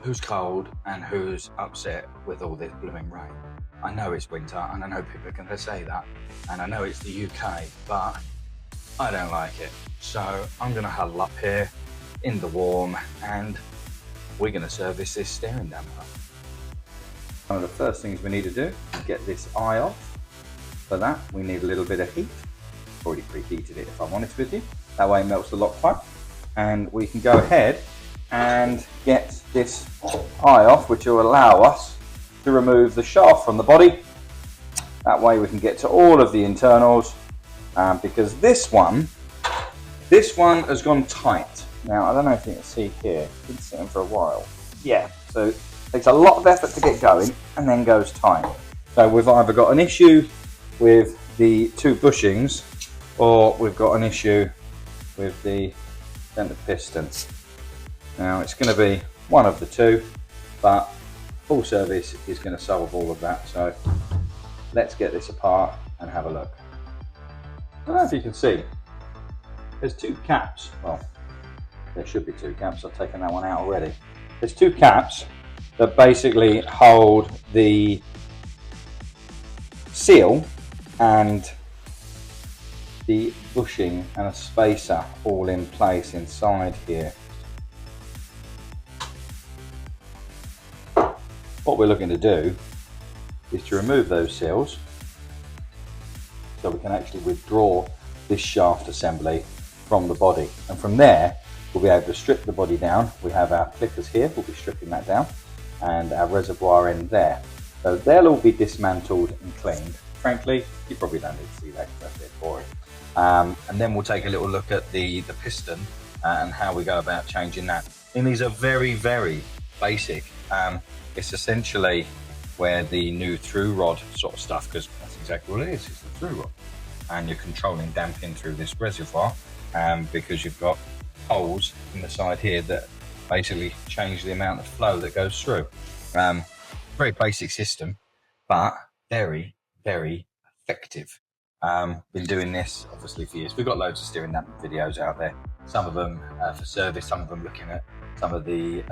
who's cold and who's upset with all this blooming rain? I know it's winter and I know people are going to say that, and I know it's the UK, but I don't like it. So I'm going to huddle up here in the warm and we're going to service this steering damper. One of the first things we need to do is get this eye off. For that we need a little bit of heat. I've already preheated it if I'm honest with you. That way it melts the lock pipe and we can go ahead and get this eye off, which will allow us to remove the shaft from the body. That way we can get to all of the internals, because this one has gone tight. Now I don't know if you can see here, it's been sitting for a while. Yeah, so it takes a lot of effort to get going and then goes tight. So we've either got an issue with the two bushings or we've got an issue with the center piston. Now it's going to be one of the two, but full service is going to solve all of that. So let's get this apart and have a look. I don't know if you can see, there's two caps. Well, there should be two caps. I've taken that one out already. There's two caps that basically hold the seal and the bushing and a spacer all in place inside here. What we're looking to do is to remove those seals so we can actually withdraw this shaft assembly from the body, and from there we'll be able to strip the body down. We have our clippers here, we'll be stripping that down, and our reservoir in there. So they'll all be dismantled and cleaned. Frankly, you probably don't need to see that because that's a bit boring. And then we'll take a little look at the piston and how we go about changing that. And these are very, very basic. It's essentially where the new through rod sort of stuff, because that's exactly what it is, it's the through rod. And you're controlling damping through this reservoir because you've got holes in the side here that basically change the amount of flow that goes through. Very basic system, but very, very effective. Been doing this obviously for years. We've got loads of steering damper videos out there. Some of them for service, some of them looking at some of the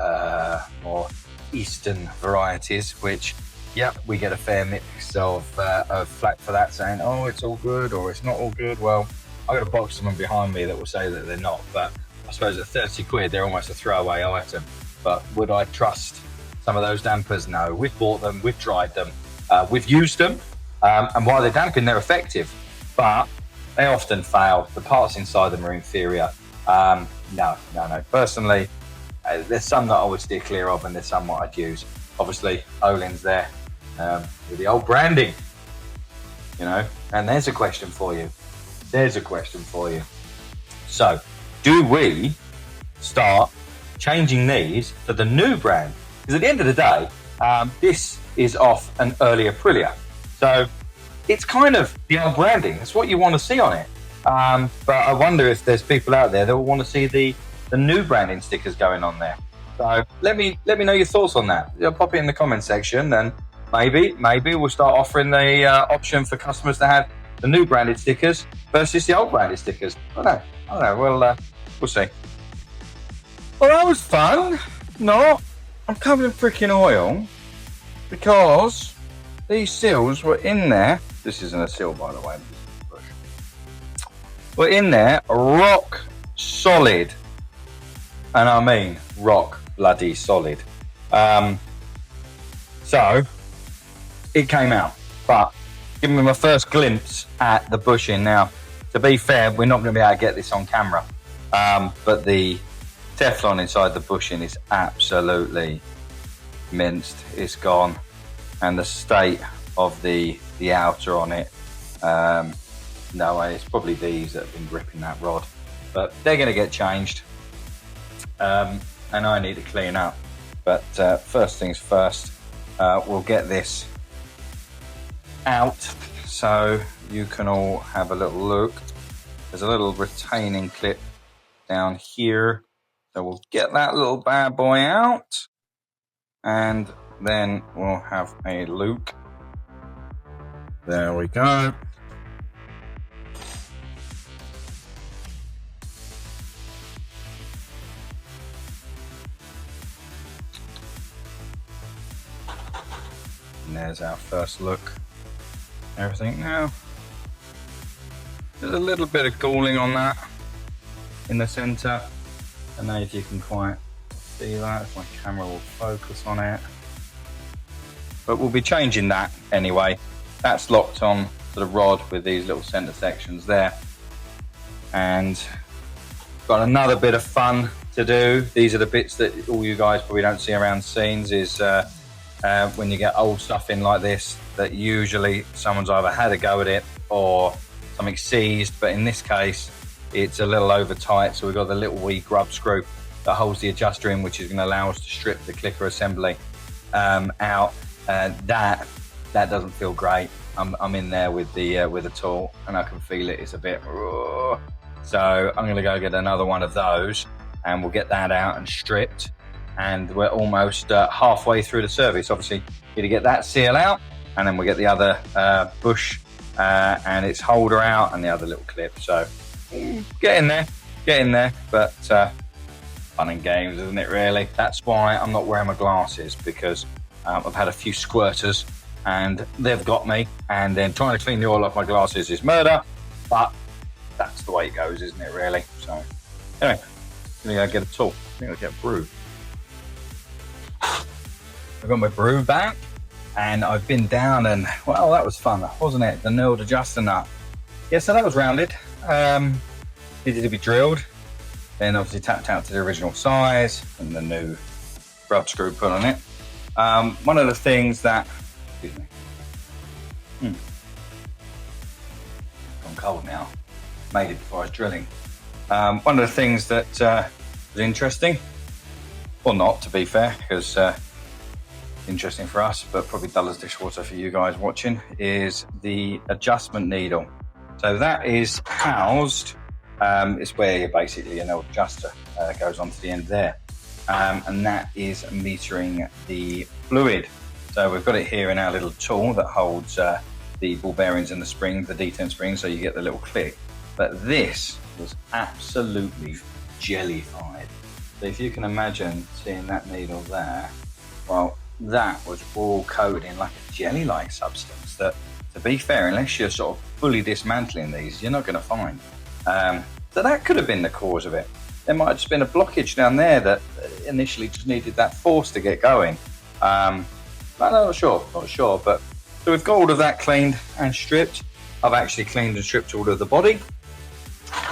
more Eastern varieties, which, yep, we get a fair mix of flack for that, saying, oh, it's all good or it's not all good. Well, I've got a box of them behind me that will say that they're not, but I suppose at 30 quid, they're almost a throwaway item. But would I trust some of those dampers? No. We've bought them, we've tried them, we've used them, and while they're damping, they're effective, but they often fail. The parts inside them are inferior. No. Personally, there's some that I would steer clear of, and there's some what I'd use. Obviously, Ohlins there, with the old branding, you know. And there's a question for you. So, do we start changing these to the new brand? Because at the end of the day, this is off an early Aprilia. So it's kind of the old branding. It's what you want to see on it. But I wonder if there's people out there that will want to see the new branding stickers going on there. So let me know your thoughts on that. Pop it in the comment section, and maybe we'll start offering the option for customers to have the new branded stickers versus the old branded stickers. I don't know. We'll see. Well, that was fun. No, I'm covered in freaking oil because these seals were in there. This isn't a seal, by the way. We're in there, rock solid, and I mean rock bloody solid. So it came out, but give me my first glimpse at the bushing. Now, to be fair, we're not going to be able to get this on camera, but the Teflon inside the bushing is absolutely minced. It's gone, and the state of the outer on it, no way. It's probably these that have been gripping that rod, but they're going to get changed, and I need to clean up. But first things first, we'll get this out so you can all have a little look. There's a little retaining clip down here, so we'll get that little bad boy out, and then we'll have a look. There we go. And there's our first look. Everything now. There's a little bit of galling on that in the center. I don't know if you can quite see that, if my camera will focus on it. But we'll be changing that anyway. That's locked on to the rod with these little center sections there. And got another bit of fun to do. These are the bits that all you guys probably don't see around scenes, is when you get old stuff in like this, that usually someone's either had a go at it or something seized, but in this case it's a little over tight, so we've got the little wee grub screw that holds the adjuster in, which is going to allow us to strip the clicker assembly out. That doesn't feel great. I'm in there with the tool and I can feel it. It's a bit raw. So I'm going to go get another one of those and we'll get that out and stripped, and we're almost halfway through the service. Obviously need to get that seal out, and then we'll get the other bush and its holder out and the other little clip. So get in there, but fun and games, isn't it, really? That's why I'm not wearing my glasses, because I've had a few squirters and they've got me, and then trying to clean the oil off my glasses is murder, but that's the way it goes, isn't it, really? So anyway, I'm gonna go get a tool. I'm gonna get a brew. I've got my brew back and I've been down, and well, that was fun, wasn't it? The knurled adjuster nut. Yeah, so that was rounded. Needed to be drilled. Then obviously tapped out to the original size and the new grub screw put on it. One of the things that, excuse me, gone cold now. Made it before I was drilling. One of the things that was interesting, or not, to be fair, because interesting for us, but probably dull as dishwater for you guys watching, is the adjustment needle. So that is housed, it's where basically an adjuster goes onto the end there, and that is metering the fluid. So we've got it here in our little tool that holds the ball bearings and the springs, the detent springs, so you get the little click. But this was absolutely jellified. So if you can imagine seeing that needle there, well, that was all coated in like a jelly-like substance that, to be fair, unless you're sort of fully dismantling these, you're not going to find. So that could have been the cause of it. There might have just been a blockage down there that initially just needed that force to get going. I'm not sure, but so we've got all of that cleaned and stripped. I've actually cleaned and stripped all of the body,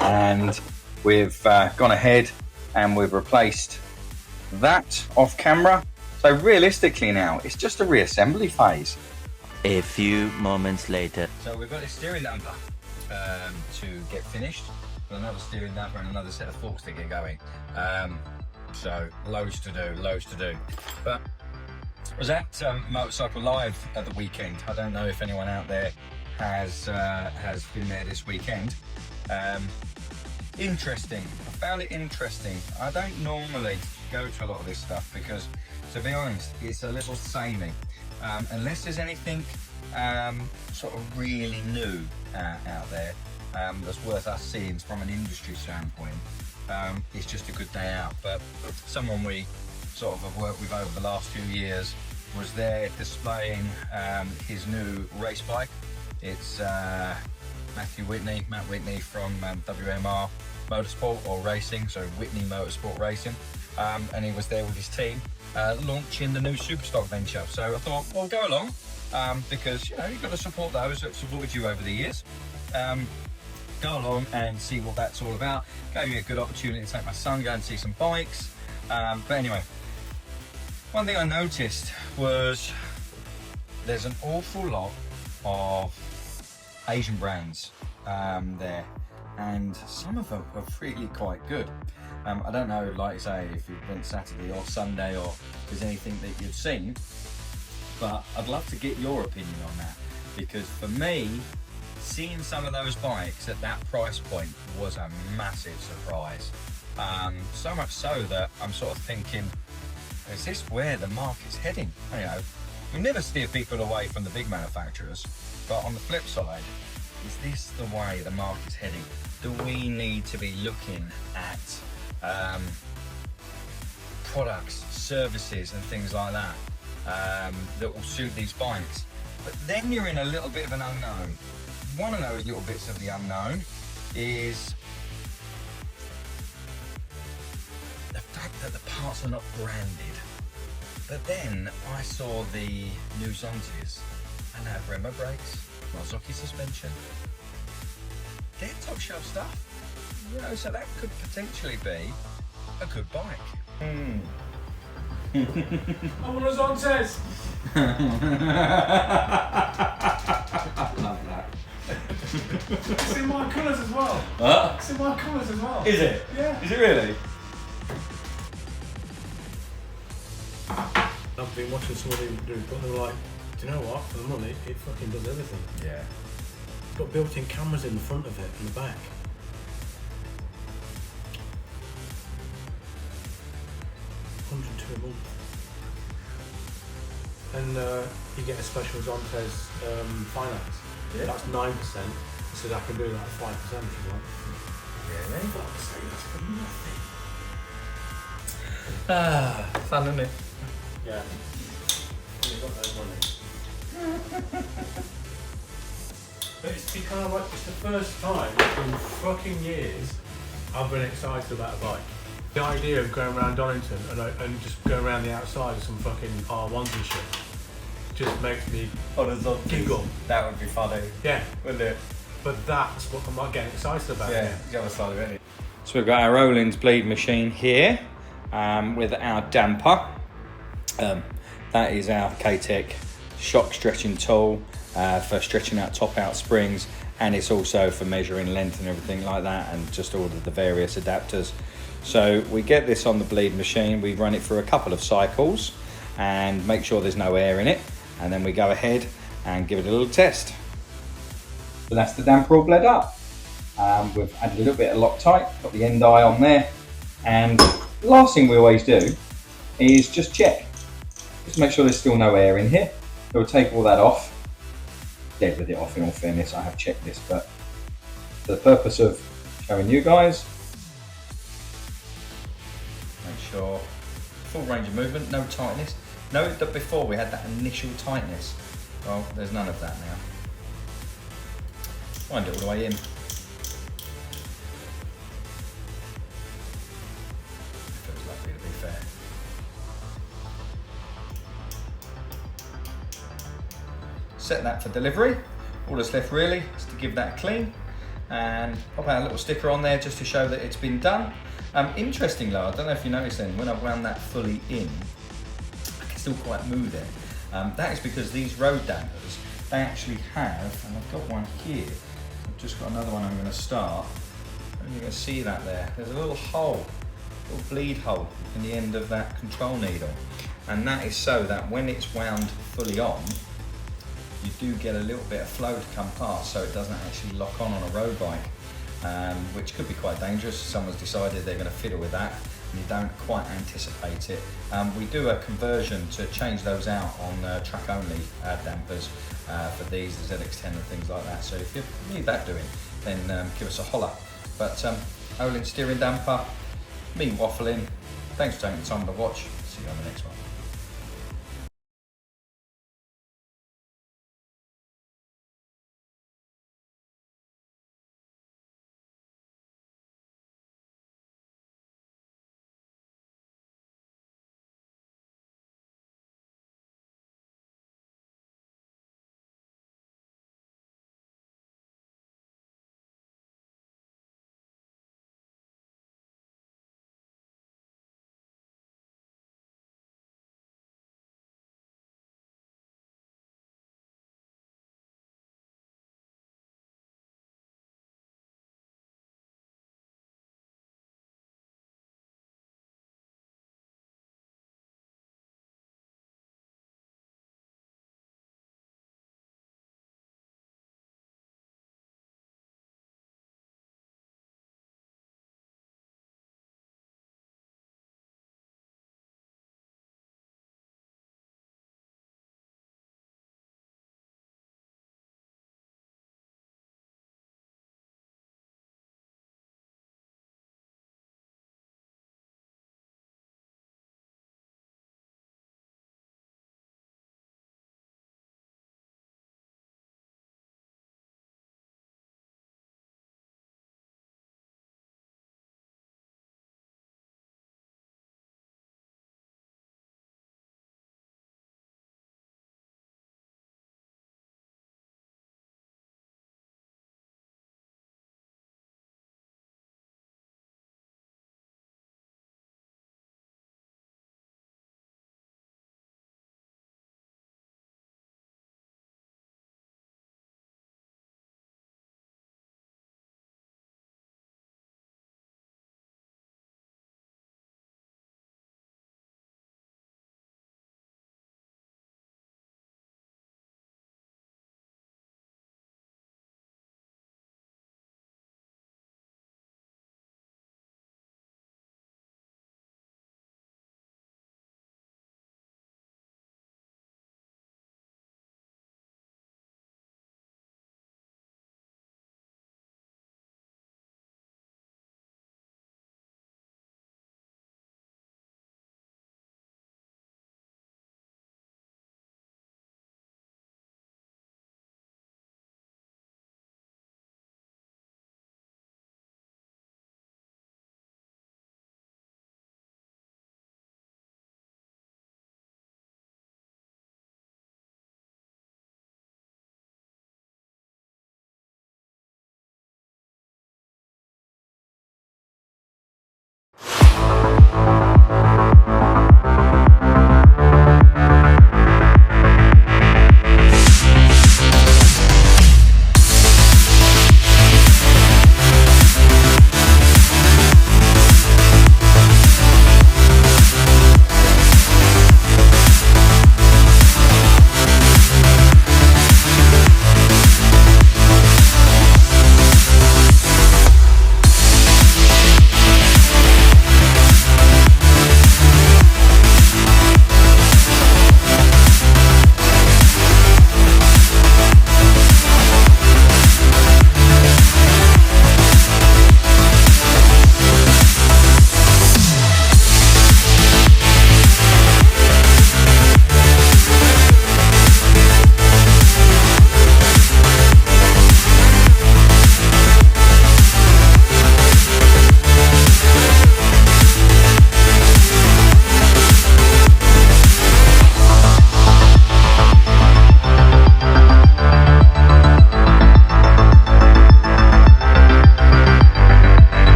and we've gone ahead and we've replaced that off camera. So realistically now, it's just a reassembly phase. A few moments later. So we've got a steering damper to get finished, another steering damper and another set of forks to get going. So loads to do. But I was at Motorcycle Live at the weekend. I don't know if anyone out there has been there this weekend. Interesting. I found it interesting. I don't normally go to a lot of this stuff because, to be honest, it's a little samey. Unless there's anything sort of really new out there that's worth us seeing from an industry standpoint, it's just a good day out. But someone we sort of have worked with over the last few years was there displaying his new race bike. It's Matt Whitney from WMR Motorsport or Racing, so Whitney Motorsport Racing, and he was there with his team launching the new Superstock venture. So I thought, well, go along, because you know you've got to support those that supported you over the years. Go along and see what that's all about. Gave me a good opportunity to take my son, go and see some bikes. But anyway, one thing I noticed was there's an awful lot of Asian brands there, and some of them are really quite good. I don't know, like I say, if you went Saturday or Sunday or if there's anything that you've seen, but I'd love to get your opinion on that, because for me, seeing some of those bikes at that price point was a massive surprise. So much so that I'm sort of thinking, is this where the market's heading? You know, we never steer people away from the big manufacturers, but on the flip side, is this the way the market's heading? Do we need to be looking at products, services and things like that that will suit these bikes. But then you're in a little bit of an unknown. One of those little bits of the unknown is the fact that the parts are not branded. But then I saw the new Zontes and they have Brembo brakes, Marzocchi suspension. They're top shelf stuff. You know, so that could potentially be a good bike. I want a Zontes! Love that. It's in my colours as well. What? It's in my colours as well. Is it? Yeah. Is it really? I've been watching somebody do it, but they're like, do you know what? For the money, it fucking does everything. Yeah. It's got built-in cameras in the front of it and the back. £102 a month. And you get a special Zontes finance. Yeah. That's 9%. So I can do that at 5% if you want. Really? Fuck's sake, that's for nothing. Ah, fun, isn't it? Yeah. You've got no money. But it's kind of like, it's the first time in fucking years I've been excited about a bike. The idea of going around Donington and just going around the outside of some fucking R1s and shit just makes me giggle. That would be funny, Yeah, wouldn't it? but that's what I'm not getting excited about. the other side of it. So we've got our Ohlins bleed machine here with our damper. That is our K-Tech shock stretching tool for stretching out top out springs, and it's also for measuring length and everything like that, and just all of the various adapters. So we get this on the bleed machine, we run it for a couple of cycles and make sure there's no air in it, and then we go ahead and give it a little test. So that's the damper all bled up. We've added a little bit of Loctite, got the end eye on there, and the last thing we always do is just check. Just make sure there's still no air in here. So we'll take all that off. Dead with it off, in all fairness, I have checked this, but for the purpose of showing you guys, make sure full range of movement, no tightness. Note that before we had that initial tightness. Well, there's none of that now. Wind it all the way in. Feels lovely, to be fair. Set that for delivery. All that's left really is to give that a clean and pop out a little sticker on there just to show that it's been done. Interestingly, I don't know if you noticed then, when I wound that fully in, I can still quite move it. That is because these road dampers, they actually have, and I've got one here, I've just got another one I'm going to start, and you can see that there. There's a little hole, little bleed hole in the end of that control needle, and that is so that when it's wound fully on, you do get a little bit of flow to come past, so it doesn't actually lock on a road bike, which could be quite dangerous if someone's decided they're going to fiddle with that and you don't quite anticipate it. We do a conversion to change those out on track only dampers for these, the ZX10 and things like that, so if you need that doing, then give us a holler. But Ohlins Steering damper, me waffling, thanks for taking the time to watch, see you on the next one.